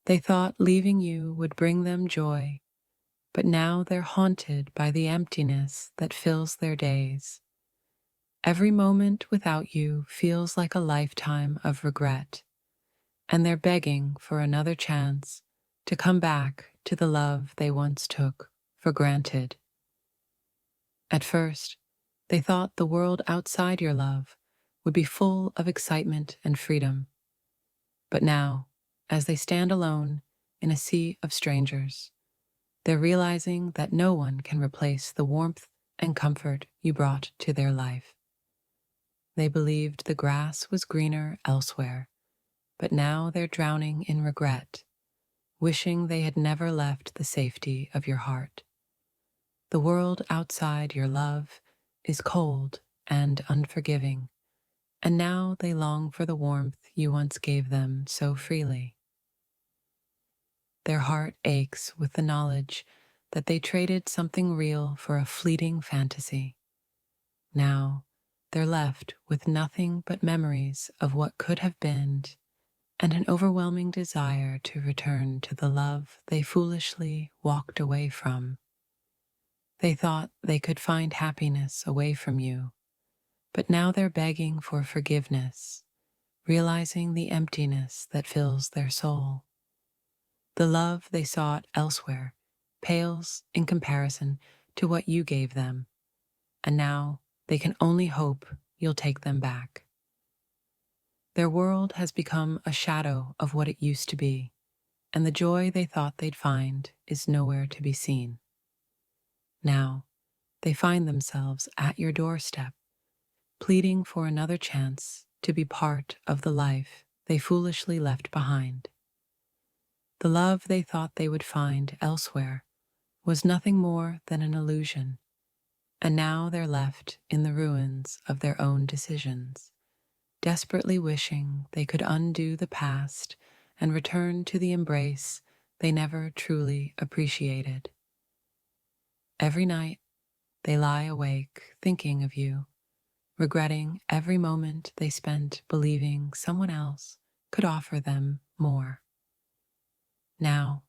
They thought leaving you would bring them joy, but now they're haunted by the emptiness that fills their days. Every moment without you feels like a lifetime of regret, and they're begging for another chance to come back to the love they once took for granted. At first, they thought the world outside your love would be full of excitement and freedom. But now, as they stand alone in a sea of strangers, they're realizing that no one can replace the warmth and comfort you brought to their life. They believed the grass was greener elsewhere, but now they're drowning in regret, wishing they had never left the safety of your heart. The world outside your love is cold and unforgiving, and now they long for the warmth you once gave them so freely. Their heart aches with the knowledge that they traded something real for a fleeting fantasy. Now, they're left with nothing but memories of what could have been and an overwhelming desire to return to the love they foolishly walked away from. They thought they could find happiness away from you, but now they're begging for forgiveness, realizing the emptiness that fills their soul. The love they sought elsewhere pales in comparison to what you gave them, and now they can only hope you'll take them back. Their world has become a shadow of what it used to be, and the joy they thought they'd find is nowhere to be seen. Now, they find themselves at your doorstep, pleading for another chance to be part of the life they foolishly left behind. The love they thought they would find elsewhere was nothing more than an illusion, and now they're left in the ruins of their own decisions, desperately wishing they could undo the past and return to the embrace they never truly appreciated. Every night, they lie awake thinking of you, regretting every moment they spent believing someone else could offer them more. Now,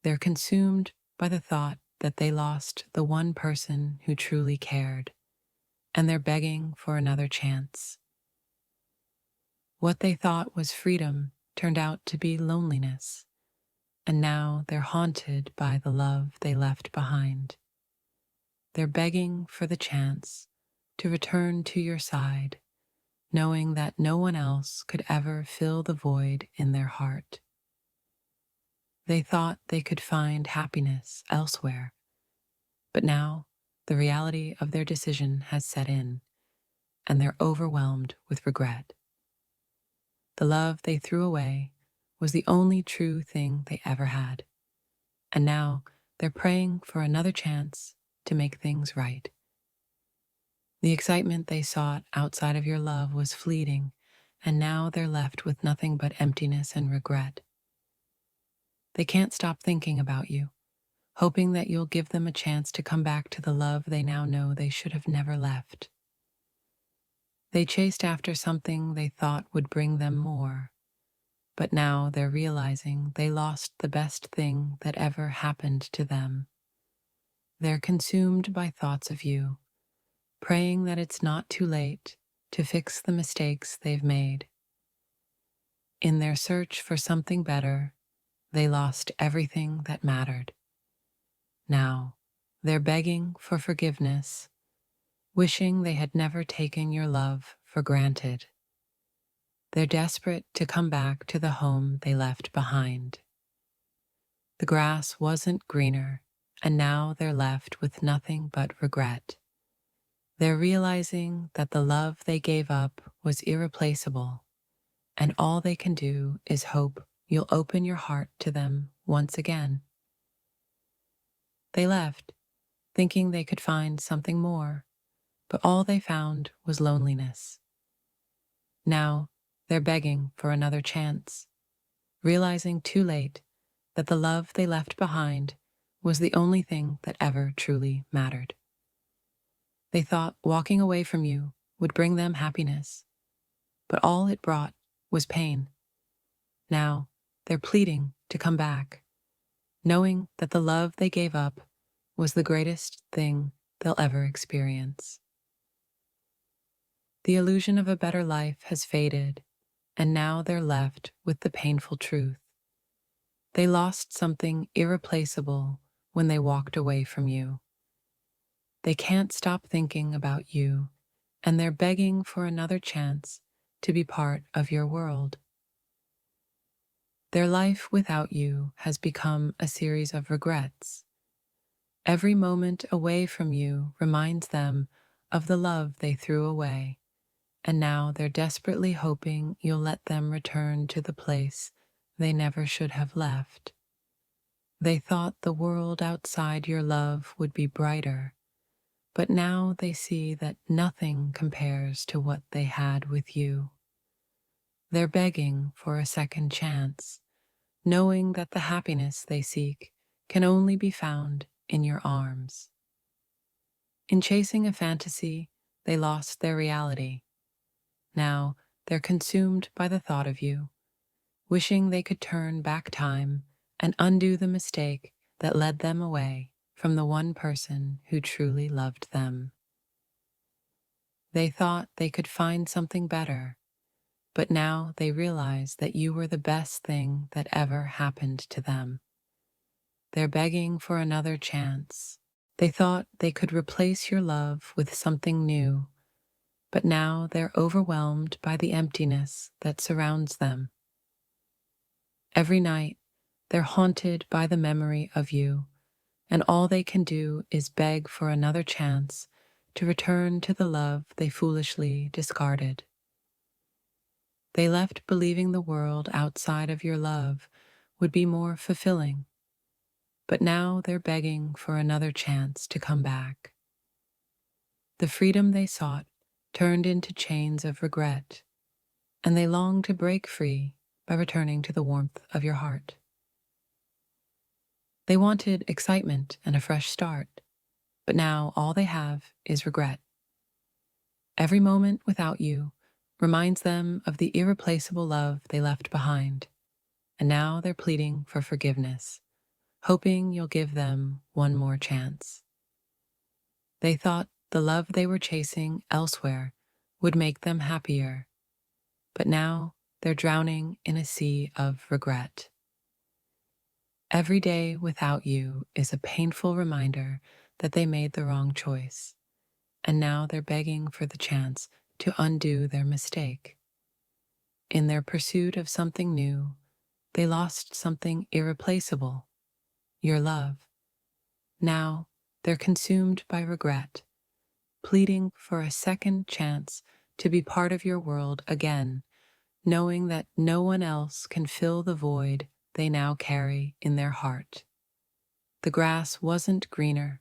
they're consumed by the thought that they lost the one person who truly cared, and they're begging for another chance. What they thought was freedom turned out to be loneliness, and now they're haunted by the love they left behind. They're begging for the chance to return to your side, knowing that no one else could ever fill the void in their heart. They thought they could find happiness elsewhere, but now the reality of their decision has set in, and they're overwhelmed with regret. The love they threw away was the only true thing they ever had, and now they're praying for another chance to make things right. The excitement they sought outside of your love was fleeting, and now they're left with nothing but emptiness and regret. They can't stop thinking about you, hoping that you'll give them a chance to come back to the love they now know they should have never left. They chased after something they thought would bring them more, but now they're realizing they lost the best thing that ever happened to them. They're consumed by thoughts of you, praying that it's not too late to fix the mistakes they've made. In their search for something better, they lost everything that mattered. Now, they're begging for forgiveness, wishing they had never taken your love for granted. They're desperate to come back to the home they left behind. The grass wasn't greener, and now they're left with nothing but regret. They're realizing that the love they gave up was irreplaceable, and all they can do is hope you'll open your heart to them once again. They left, thinking they could find something more, but all they found was loneliness. Now, they're begging for another chance, realizing too late that the love they left behind was the only thing that ever truly mattered. They thought walking away from you would bring them happiness, but all it brought was pain. Now, they're pleading to come back, knowing that the love they gave up was the greatest thing they'll ever experience. The illusion of a better life has faded, and now they're left with the painful truth. They lost something irreplaceable when they walked away from you. They can't stop thinking about you, and they're begging for another chance to be part of your world. Their life without you has become a series of regrets. Every moment away from you reminds them of the love they threw away, and now they're desperately hoping you'll let them return to the place they never should have left. They thought the world outside your love would be brighter, but now they see that nothing compares to what they had with you. They're begging for a second chance, knowing that the happiness they seek can only be found in your arms. In chasing a fantasy, they lost their reality. Now they're consumed by the thought of you, wishing they could turn back time and undo the mistake that led them away from the one person who truly loved them. They thought they could find something better, but now they realize that you were the best thing that ever happened to them. They're begging for another chance. They thought they could replace your love with something new, but now they're overwhelmed by the emptiness that surrounds them. Every night, they're haunted by the memory of you, and all they can do is beg for another chance to return to the love they foolishly discarded. They left believing the world outside of your love would be more fulfilling, but now they're begging for another chance to come back. The freedom they sought turned into chains of regret, and they long to break free by returning to the warmth of your heart. They wanted excitement and a fresh start, but now all they have is regret. Every moment without you reminds them of the irreplaceable love they left behind, and now they're pleading for forgiveness, hoping you'll give them one more chance. They thought the love they were chasing elsewhere would make them happier, but now they're drowning in a sea of regret. Every day without you is a painful reminder that they made the wrong choice, and now they're begging for the chance to undo their mistake. In their pursuit of something new, they lost something irreplaceable, your love. Now they're consumed by regret, pleading for a second chance to be part of your world again, knowing that no one else can fill the void they now carry in their heart. The grass wasn't greener,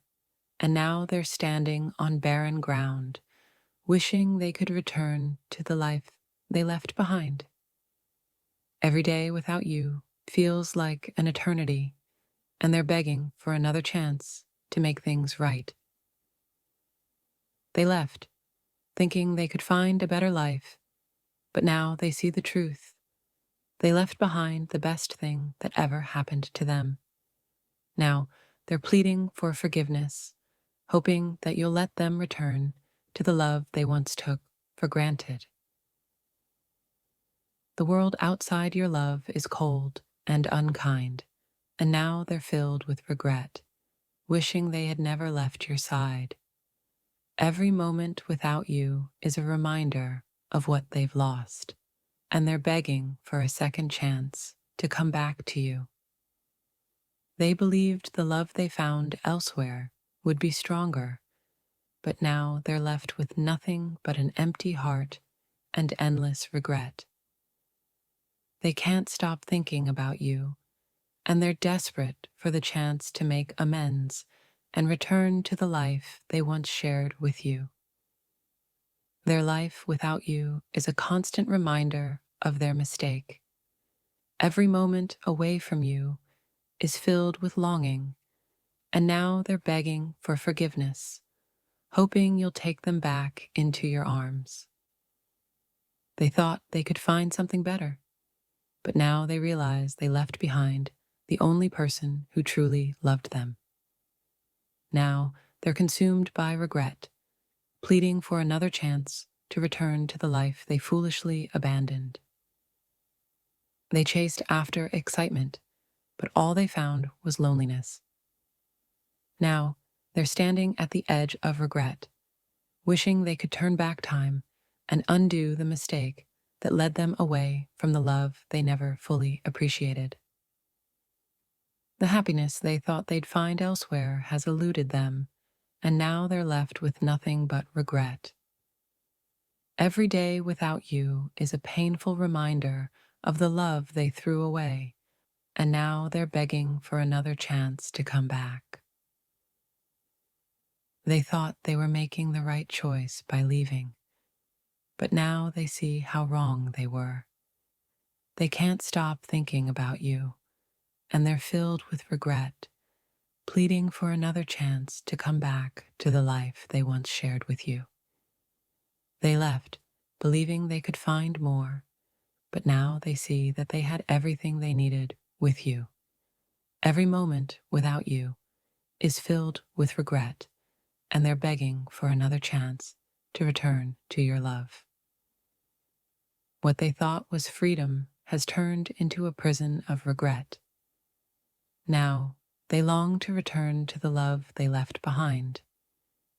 and now they're standing on barren ground, wishing they could return to the life they left behind. Every day without you feels like an eternity, and they're begging for another chance to make things right. They left, thinking they could find a better life, but now they see the truth. They left behind the best thing that ever happened to them. Now they're pleading for forgiveness, hoping that you'll let them return to the love they once took for granted. The world outside your love is cold and unkind, and now they're filled with regret, wishing they had never left your side. Every moment without you is a reminder of what they've lost, and they're begging for a second chance to come back to you. They believed the love they found elsewhere would be stronger, but now they're left with nothing but an empty heart and endless regret. They can't stop thinking about you, and they're desperate for the chance to make amends and return to the life they once shared with you. Their life without you is a constant reminder of their mistake. Every moment away from you is filled with longing, and now they're begging for forgiveness, hoping you'll take them back into your arms. They thought they could find something better, but now they realize they left behind the only person who truly loved them. Now they're consumed by regret, pleading for another chance to return to the life they foolishly abandoned. They chased after excitement, but all they found was loneliness. Now they're standing at the edge of regret, wishing they could turn back time and undo the mistake that led them away from the love they never fully appreciated. The happiness they thought they'd find elsewhere has eluded them, and now they're left with nothing but regret. Every day without you is a painful reminder of the love they threw away, and now they're begging for another chance to come back. They thought they were making the right choice by leaving, but now they see how wrong they were. They can't stop thinking about you, and they're filled with regret, pleading for another chance to come back to the life they once shared with you. They left, believing they could find more, but now they see that they had everything they needed with you. Every moment without you is filled with regret, and they're begging for another chance to return to your love. What they thought was freedom has turned into a prison of regret. Now, they long to return to the love they left behind,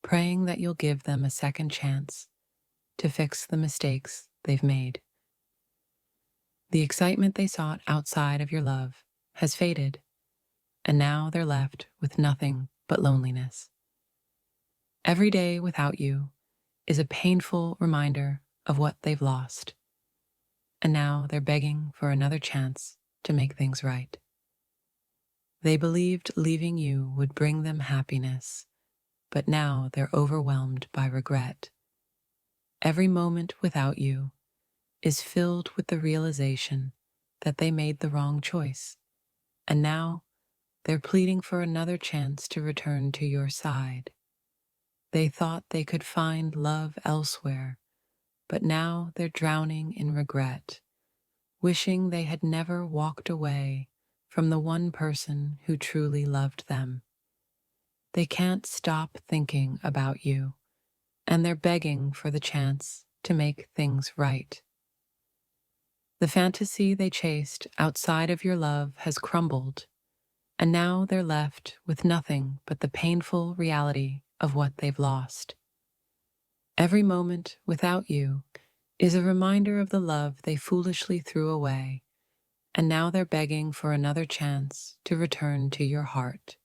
praying that you'll give them a second chance to fix the mistakes they've made. The excitement they sought outside of your love has faded, and now they're left with nothing but loneliness. Every day without you is a painful reminder of what they've lost, and now they're begging for another chance to make things right. They believed leaving you would bring them happiness, but now they're overwhelmed by regret. Every moment without you is filled with the realization that they made the wrong choice, and now they're pleading for another chance to return to your side. They thought they could find love elsewhere, but now they're drowning in regret, wishing they had never walked away from the one person who truly loved them. They can't stop thinking about you, and they're begging for the chance to make things right. The fantasy they chased outside of your love has crumbled, and now they're left with nothing but the painful reality of what they've lost. Every moment without you is a reminder of the love they foolishly threw away, and now they're begging for another chance to return to your heart.